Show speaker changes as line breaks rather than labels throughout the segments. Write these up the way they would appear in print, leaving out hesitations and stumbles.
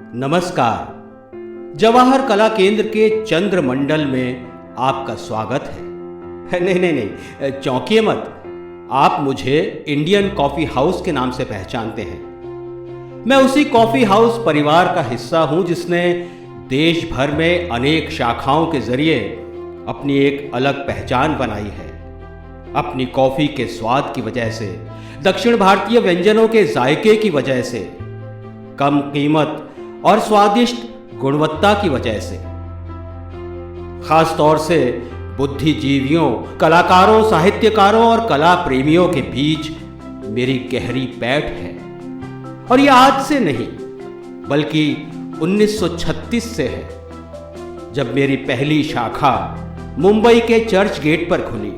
नमस्कार। जवाहर कला केंद्र के चंद्रमंडल में आपका स्वागत है। नहीं, चौंकिए मत। आप मुझे इंडियन कॉफी हाउस के नाम से पहचानते हैं। मैं उसी कॉफी हाउस परिवार का हिस्सा हूं जिसने देश भर में अनेक शाखाओं के जरिए अपनी एक अलग पहचान बनाई है। अपनी कॉफी के स्वाद की वजह से, दक्षिण भारतीय व्यंजनों के जायके की वजह से, कम कीमत और स्वादिष्ट गुणवत्ता की वजह से, खास तौर से बुद्धिजीवियों, कलाकारों, साहित्यकारों और कला प्रेमियों के बीच मेरी गहरी पैठ है। और यह आज से नहीं बल्कि 1936 से है, जब मेरी पहली शाखा मुंबई के चर्च गेट पर खुली।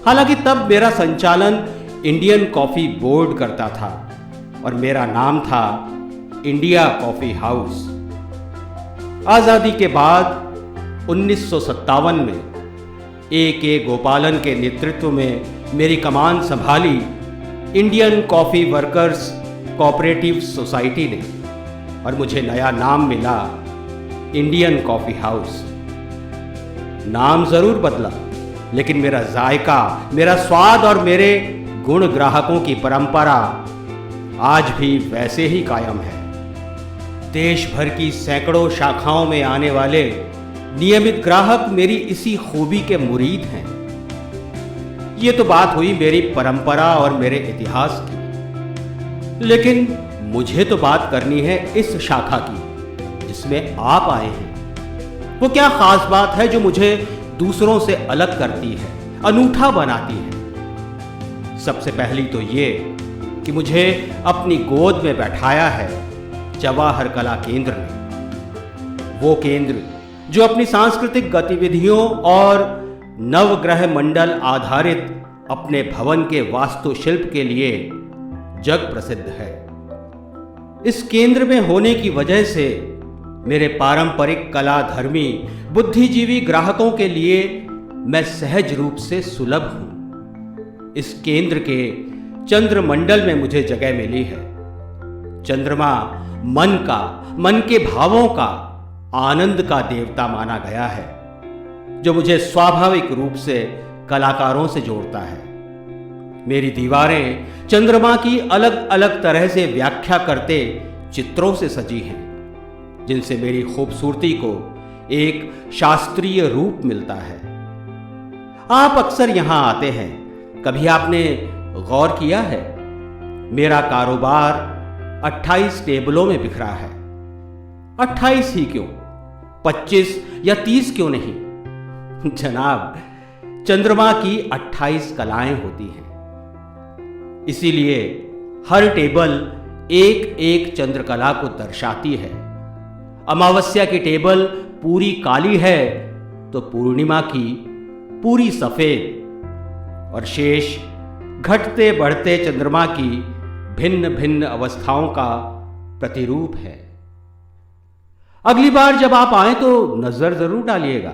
हालांकि तब मेरा संचालन इंडियन कॉफी बोर्ड करता था और मेरा नाम था इंडिया कॉफी हाउस। आजादी के बाद 1957 में ए गोपालन के नेतृत्व में मेरी कमान संभाली Indian coffee workers cooperative society ने और मुझे नया नाम मिला इंडियन कॉफी हाउस। नाम जरूर बदला, लेकिन मेरा जायका, मेरा स्वाद और मेरे गुण ग्राहकों की परंपरा आज भी वैसे ही कायम है। देश भर की सैकड़ों शाखाओं में आने वाले नियमित ग्राहक मेरी इसी खूबी के मुरीद हैं। ये तो बात हुई मेरी परंपरा और मेरे इतिहास की, लेकिन मुझे तो बात करनी है इस शाखा की जिसमें आप आए हैं। वो क्या खास बात है जो मुझे दूसरों से अलग करती है, अनूठा बनाती है? सबसे पहली तो ये कि मुझे अपनी गोद में बैठाया है जवाहर कला केंद्र ने। वो केंद्र जो अपनी सांस्कृतिक गतिविधियों और नवग्रह मंडल आधारित अपने भवन के वास्तुशिल्प के लिए जग प्रसिद्ध है। इस केंद्र में होने की वजह से मेरे पारंपरिक कलाधर्मी बुद्धिजीवी ग्राहकों के लिए मैं सहज रूप से सुलभ हूं। इस केंद्र के चंद्रमंडल में मुझे जगह मिली है। चंद्रमा मन के भावों का, आनंद का देवता माना गया है, जो मुझे स्वाभाविक रूप से कलाकारों से जोड़ता है। मेरी दीवारें चंद्रमा की अलग अलग तरह से व्याख्या करते चित्रों से सजी हैं, जिनसे मेरी खूबसूरती को एक शास्त्रीय रूप मिलता है। आप अक्सर यहां आते हैं, कभी आपने गौर किया है? मेरा कारोबार 28 टेबलों में बिखरा है। 28 ही क्यों, 25 या 30 क्यों नहीं? जनाब, चंद्रमा की 28 कलाएं होती हैं, इसीलिए हर टेबल एक एक चंद्रकला को दर्शाती है। अमावस्या की टेबल पूरी काली है तो पूर्णिमा की पूरी सफेद, और शेष घटते बढ़ते चंद्रमा की भिन्न भिन्न अवस्थाओं का प्रतिरूप है। अगली बार जब आप आए तो नजर जरूर डालिएगा।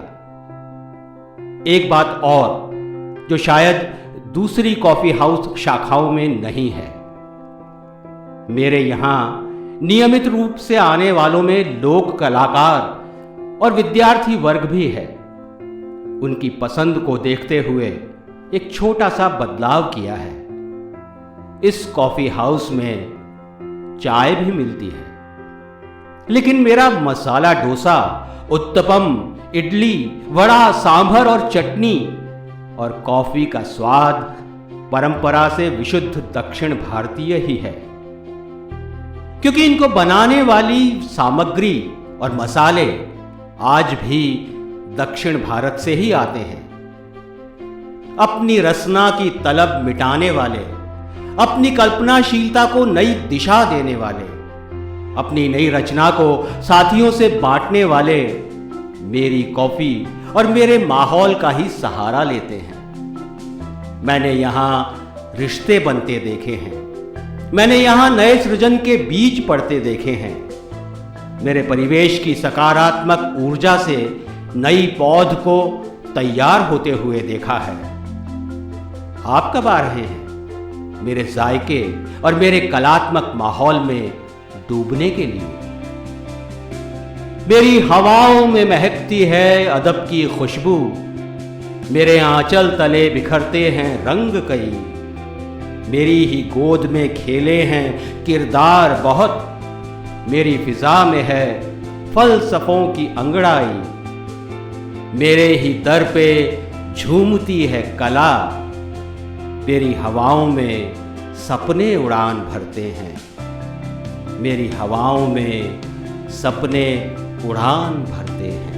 एक बात और जो शायद दूसरी कॉफी हाउस शाखाओं में नहीं है, मेरे यहां नियमित रूप से आने वालों में लोक कलाकार और विद्यार्थी वर्ग भी है। उनकी पसंद को देखते हुए एक छोटा सा बदलाव किया है। इस कॉफी हाउस में चाय भी मिलती है, लेकिन मेरा मसाला डोसा, उत्तपम, इडली, वड़ा, सांभर और चटनी और कॉफी का स्वाद परंपरा से विशुद्ध दक्षिण भारतीय ही है, क्योंकि इनको बनाने वाली सामग्री और मसाले आज भी दक्षिण भारत से ही आते हैं। अपनी रसना की तलब मिटाने वाले, अपनी कल्पनाशीलता को नई दिशा देने वाले, अपनी नई रचना को साथियों से बांटने वाले मेरी कॉफी और मेरे माहौल का ही सहारा लेते हैं। मैंने यहां रिश्ते बनते देखे हैं, मैंने यहां नए सृजन के बीज पड़ते देखे हैं, मेरे परिवेश की सकारात्मक ऊर्जा से नई पौध को तैयार होते हुए देखा है। आप कब आ रहे हैं मेरे जायके और मेरे कलात्मक माहौल में डूबने के लिए? मेरी हवाओं में महकती है अदब की खुशबू, मेरे आंचल तले बिखरते हैं रंग कई, मेरी ही गोद में खेले हैं किरदार बहुत, मेरी फिजा में है फलसफों की अंगड़ाई, मेरे ही दर पे झूमती है कला, मेरी हवाओं में सपने उड़ान भरते हैं, मेरी हवाओं में सपने उड़ान भरते हैं।